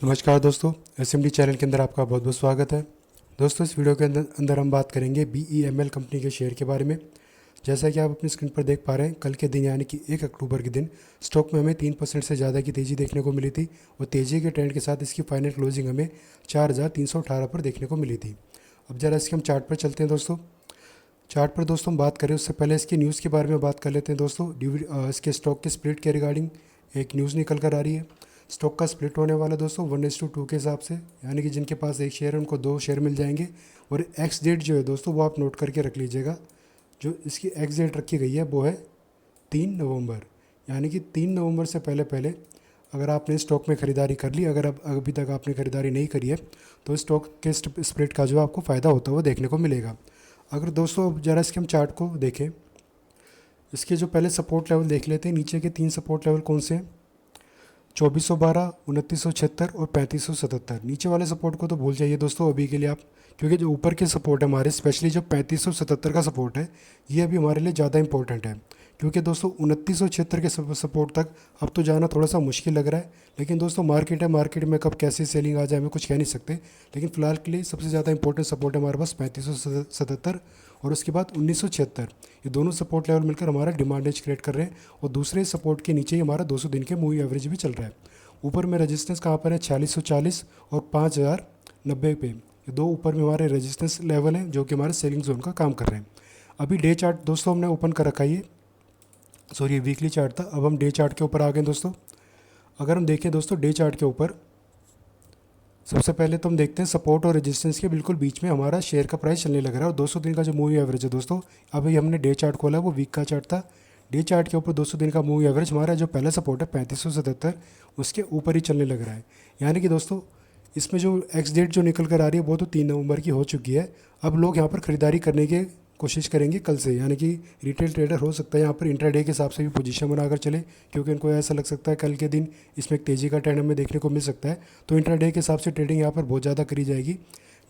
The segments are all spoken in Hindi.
नमस्कार दोस्तों, एसएमडी चैनल के अंदर आपका बहुत बहुत स्वागत है। दोस्तों, इस वीडियो के अंदर हम बात करेंगे BEML कंपनी के शेयर के बारे में। जैसा कि आप अपनी स्क्रीन पर देख पा रहे हैं, कल के दिन यानी कि 1 अक्टूबर के दिन स्टॉक में हमें 3% से ज़्यादा की तेज़ी देखने को मिली थी और तेज़ी के ट्रेंड के साथ इसकी फाइनल क्लोजिंग हमें 4,318 पर देखने को मिली थी। अब ज़रा इसके हम चार्ट पर चलते हैं दोस्तों। चार्ट पर दोस्तों हम बात करें उससे पहले इसकी न्यूज़ के बारे में बात कर लेते हैं दोस्तों। इसके स्टॉक के स्प्लिट के रिगार्डिंग एक न्यूज़ निकल कर आ रही है। स्टॉक का स्प्लिट होने वाला दोस्तों 1:2 के हिसाब से, यानी कि जिनके पास एक शेयर है उनको 2 शेयर मिल जाएंगे। और एक्स डेट जो है दोस्तों वो आप नोट करके रख लीजिएगा। जो इसकी एक्स डेट रखी गई है वो है 3 नवंबर, यानी कि 3 नवंबर से पहले पहले अगर आपने स्टॉक में ख़रीदारी कर ली, अगर अब अभी तक आपने ख़रीदारी नहीं करी है तो स्टॉक के स्प्लिट का जो आपको फ़ायदा होता है वो देखने को मिलेगा। अगर दोस्तों अब ज़रा इसके हम चार्ट को देखें, इसके जो पहले सपोर्ट लेवल देख लेते हैं। नीचे के 3 सपोर्ट लेवल कौन से हैं? 2412, 2976 और 3577। नीचे वाले सपोर्ट को तो भूल जाइए दोस्तों अभी के लिए आप, क्योंकि जो ऊपर के सपोर्ट है हमारे, स्पेशली जो 3577 का सपोर्ट है, ये अभी हमारे लिए ज़्यादा इंपॉर्टेंट है। क्योंकि दोस्तों 2976 के सपोर्ट तक अब तो जाना थोड़ा सा मुश्किल लग रहा है। लेकिन दोस्तों मार्केट है, मार्केट में कब कैसे सेलिंग आ जाए हमें कुछ कह नहीं सकते। लेकिन फ़िलहाल के लिए सबसे ज़्यादा इंपॉर्टेंट सपोर्ट है हमारे पास 3577 और उसके बाद 1976। ये दोनों सपोर्ट लेवल मिलकर हमारा डिमांड एज क्रिएट कर रहे हैं। और दूसरे सपोर्ट के नीचे ही हमारा 200 दिन के मूवी एवरेज भी चल रहा है। ऊपर में रेजिस्टेंस कहाँ पर है? 4640 और 5090 पे। ये दो ऊपर में हमारे रेजिस्टेंस लेवल हैं जो कि हमारे सेलिंग जोन का काम कर रहे हैं। अभी डे चार्ट दोस्तों हमने ओपन कर रखा है, ये सॉरी वीकली चार्ट था। अब हम डे चार्ट के ऊपर आ गए दोस्तों। अगर हम देखें दोस्तों डे चार्ट के ऊपर, सबसे पहले तो हम देखते हैं सपोर्ट और रेजिस्टेंस के बिल्कुल बीच में हमारा शेयर का प्राइस चलने लग रहा है। और 200 दिन का जो मूवी एवरेज है दोस्तों, अभी हमने डे चार्ट खोला, वो वीक का चार्ट था। डे चार्ट के ऊपर 200 दिन का मूवी एवरेज हमारा जो पहला सपोर्ट है 3577, उसके ऊपर ही चलने लग रहा है। यानी कि दोस्तों इसमें जो एक्स डेट जो निकल कर आ रही है वो तो 3 नवंबर की हो चुकी है। अब लोग यहाँ पर ख़रीदारी करने की कोशिश करेंगे कल से, यानी कि रिटेल ट्रेडर हो सकता है यहाँ पर इंट्राडे के हिसाब से भी पोजीशन बनाकर चले, क्योंकि उनको ऐसा लग सकता है कल के दिन इसमें एक तेज़ी का ट्रेंड हमें देखने को मिल सकता है। तो इंट्राडे के हिसाब से ट्रेडिंग यहाँ पर बहुत ज़्यादा करी जाएगी।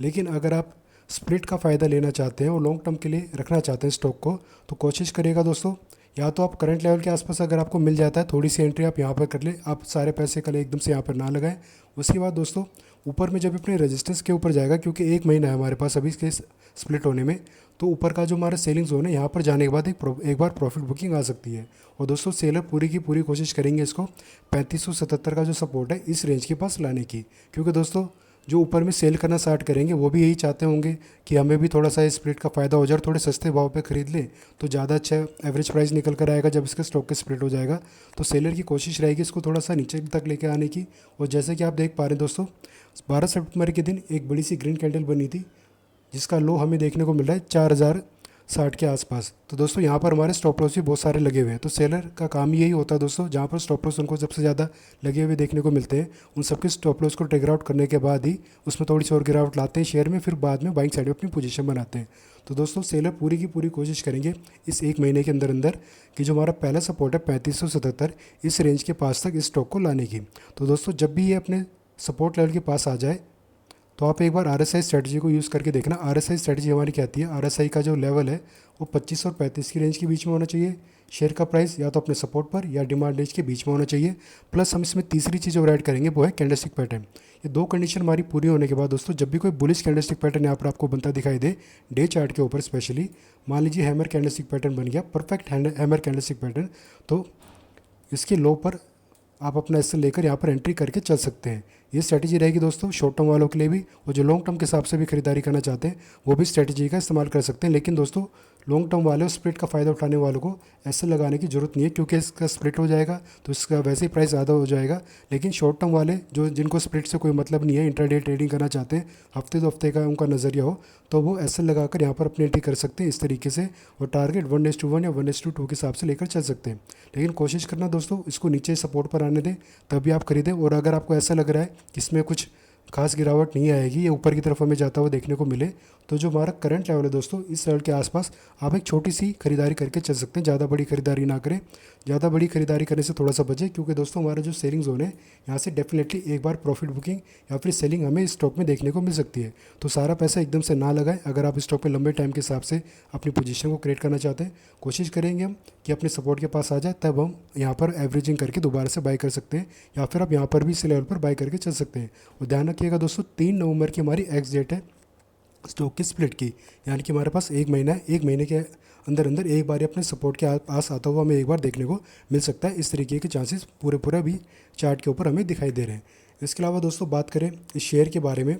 लेकिन अगर आप स्प्लिट का फ़ायदा लेना चाहते हैं और लॉन्ग टर्म के लिए रखना चाहते हैं स्टॉक को, तो कोशिश करिएगा दोस्तों, या तो आप करंट लेवल के आसपास अगर आपको मिल जाता है थोड़ी सी एंट्री आप यहाँ पर कर ले। आप सारे पैसे कल एकदम से यहाँ पर ना लगाएं। उसके बाद दोस्तों ऊपर में जब अपने रेजिस्टेंस के ऊपर जाएगा, क्योंकि 1 महीना है हमारे पास अभी इसके स्प्लिट होने में, तो ऊपर का जो हमारा सेलिंग जोन है यहाँ पर जाने के बाद एक बार प्रॉफिट बुकिंग आ सकती है। और दोस्तों सेलर पूरी की पूरी कोशिश करेंगे इसको 3577 का जो सपोर्ट है इस रेंज के पास लाने की। क्योंकि दोस्तों जो ऊपर में सेल करना स्टार्ट करेंगे वो भी यही चाहते होंगे कि हमें भी थोड़ा सा स्प्लिट का फ़ायदा हो जाए और थोड़े सस्ते भाव पे ख़रीद लें, तो ज़्यादा अच्छा एवरेज प्राइस निकल कर आएगा जब इसका स्टॉक का स्प्लिट हो जाएगा। तो सेलर की कोशिश रहेगी इसको थोड़ा सा नीचे तक लेके आने की। और जैसे कि आप देख पा रहे हैं दोस्तों, 12 सितंबर के दिन एक बड़ी सी ग्रीन कैंडल बनी थी जिसका लो हमें देखने को मिल रहा है 4060 के आसपास। तो दोस्तों यहाँ पर हमारे स्टॉप लॉस भी बहुत सारे लगे हुए हैं। तो सेलर का काम यही होता है दोस्तों, जहाँ पर स्टॉप लॉस उनको सबसे ज़्यादा लगे हुए देखने को मिलते हैं, उन सबके स्टॉप लॉस को ट्रिगर आउट करने के बाद ही उसमें थोड़ी सी और गिरावट लाते हैं शेयर में, फिर बाद में बाइंग साइड में अपनी पोजीशन बनाते हैं। तो दोस्तों सेलर पूरी की पूरी कोशिश करेंगे इस 1 महीने के अंदर अंदर कि जो हमारा पहला सपोर्ट है 3577, इस रेंज के पास तक इस स्टॉक को लाने की। तो दोस्तों जब भी ये अपने सपोर्ट लेवल के पास आ जाए तो आप एक बार RSI स्ट्रेटजी को यूज़ करके देखना। RSI स्ट्रेटजी हमारी कहती है, RSI का जो लेवल है वो 25 और 35 की रेंज के बीच में होना चाहिए। शेयर का प्राइस या तो अपने सपोर्ट पर या डिमांड रेंज के बीच में होना चाहिए। प्लस हम इसमें तीसरी चीज़ और ऐड करेंगे, वो है कैंडलस्टिक पैटर्न। ये दो कंडीशन हमारी पूरी होने के बाद दोस्तों जब भी कोई बुलिश कैंडलस्टिक पैटर्न यहाँ पर आपको बनता दिखाई दे डे चार्ट के ऊपर, स्पेशली मान लीजिए हैमर कैंडलस्टिक पैटर्न बन गया, परफेक्ट हैमर कैंडलस्टिक पैटर्न, तो इसके लो पर आप अपना एसएल लेकर यहाँ पर एंट्री करके चल सकते हैं। ये स्ट्रैटेजी रहेगी दोस्तों शॉर्ट टर्म वालों के लिए भी, और जो लॉन्ग टर्म के हिसाब से भी खरीदारी करना चाहते हैं वो भी स्ट्रैटेजी का इस्तेमाल कर सकते हैं। लेकिन दोस्तों लॉन्ग टर्म वाले और स्प्लिट का फ़ायदा उठाने वालों को एसएल लगाने की ज़रूरत नहीं है, क्योंकि इसका स्प्लिट हो जाएगा तो इसका वैसे ही प्राइस ज़्यादा हो जाएगा। लेकिन शॉर्ट टर्म वाले जो जिनको स्प्लिट से कोई मतलब नहीं है, इंट्राडे ट्रेडिंग करना चाहते हैं, हफ्ते 2 हफ्ते का उनका नज़रिया हो, तो वो एसएल लगाकर यहाँ पर अपनी एंट्री कर सकते हैं इस तरीके से, और टारगेट 1:1 या 1:2 के हिसाब से लेकर चल सकते हैं। लेकिन कोशिश करना दोस्तों इसको नीचे सपोर्ट पर आने दें, तभी आप खरीदें। और अगर आपको ऐसा लग रहा है कि इसमें कुछ खास गिरावट नहीं आएगी, ये ऊपर की तरफ हमें जाता हुआ देखने को मिले तो जो हमारा करंट लेवल है दोस्तों, इस लेवल के आसपास आप एक छोटी सी खरीदारी करके चल सकते हैं। ज़्यादा बड़ी खरीदारी ना करें, ज़्यादा बड़ी खरीदारी करने से थोड़ा सा बचें, क्योंकि दोस्तों हमारा जो सेलिंग जोन है यहाँ से डेफिनेटली एक बार प्रॉफिट बुकिंग या फिर सेलिंग हमें स्टॉक में देखने को मिल सकती है। तो सारा पैसा एकदम से ना लगाएं। अगर आप स्टॉक में लंबे टाइम के हिसाब से अपनी पोजीशन को क्रिएट करना चाहते हैं, कोशिश करेंगे हम कि अपने सपोर्ट के पास आ जाए, तब हम यहाँ पर एवरेजिंग करके दोबारा से बाई कर सकते हैं, या फिर आप यहाँ पर भी इस लेवल पर बाई करके चल सकते हैं। और ध्यान रखिएगा दोस्तों, 3 नवंबर की हमारी एक्स डेट है स्टॉक की स्प्लिट की, यानी कि हमारे पास 1 महीना है। 1 महीने के अंदर अंदर एक बार अपने सपोर्ट के पास आता हुआ हमें एक बार देखने को मिल सकता है। इस तरीके के चांसेस पूरे भी चार्ट के ऊपर हमें दिखाई दे रहे हैं। इसके अलावा दोस्तों बात करें इस शेयर के बारे में,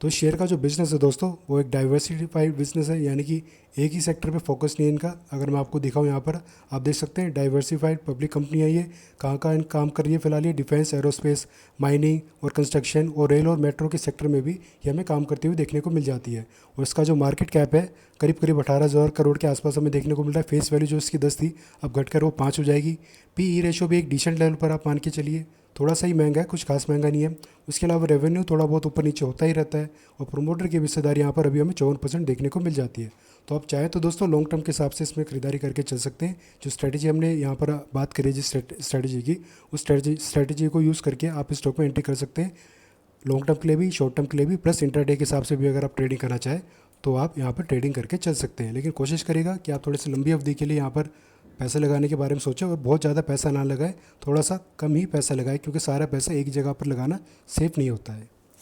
तो शेयर का जो बिज़नेस है दोस्तों वो एक डाइवर्सिफाइड बिजनेस है, यानी कि एक ही सेक्टर पे फोकस नहीं है इनका। अगर मैं आपको दिखाऊं, यहाँ पर आप देख सकते हैं डाइवर्सिफाइड पब्लिक कंपनी है ये। कहाँ कहाँ काम कर रही है फिलहाल ये, डिफेंस, एरोस्पेस, माइनिंग और कंस्ट्रक्शन और रेल और मेट्रो के सेक्टर में भी ये हमें काम करते हुए देखने को मिल जाती है। और इसका जो मार्केट कैप है करीब करीब 18,000 करोड़ के आसपास हमें देखने को मिल रहा है। फेस वैल्यू जो इसकी 10 थी अब घटकर वो 5 हो जाएगी। पी ई रेशो भी एक डिसेंट लेवल पर आप मान के चलिए, थोड़ा सा ही महंगा है, कुछ खास महंगा नहीं है। उसके अलावा रेवेन्यू थोड़ा बहुत ऊपर नीचे होता ही रहता है। और प्रोमोटर की हिस्सेदारी यहाँ पर अभी हमें 54% देखने को मिल जाती है। तो आप चाहें तो दोस्तों लॉन्ग टर्म के हिसाब से इसमें खरीदारी करके चल सकते हैं। जो स्ट्रैटेजी हमने यहाँ पर बात करी जिस स्ट्रैटेजी की, उस स्ट्रैटेजी को यूज़ करके आप स्टॉक में एंट्री कर सकते हैं, लॉन्ग टर्म के लिए भी, शॉर्ट टर्म के लिए भी, प्लस इंट्राडे के हिसाब से भी अगर आप ट्रेडिंग करना चाहें तो आप यहाँ पर ट्रेडिंग करके चल सकते हैं। लेकिन कोशिश करेगा कि आप थोड़े से लंबी अवधि के लिए यहाँ पर पैसा लगाने के बारे में सोचें, और बहुत ज़्यादा पैसा ना लगाएं, थोड़ा सा कम ही पैसा लगाएं, क्योंकि सारा पैसा एक जगह पर लगाना सेफ नहीं होता है।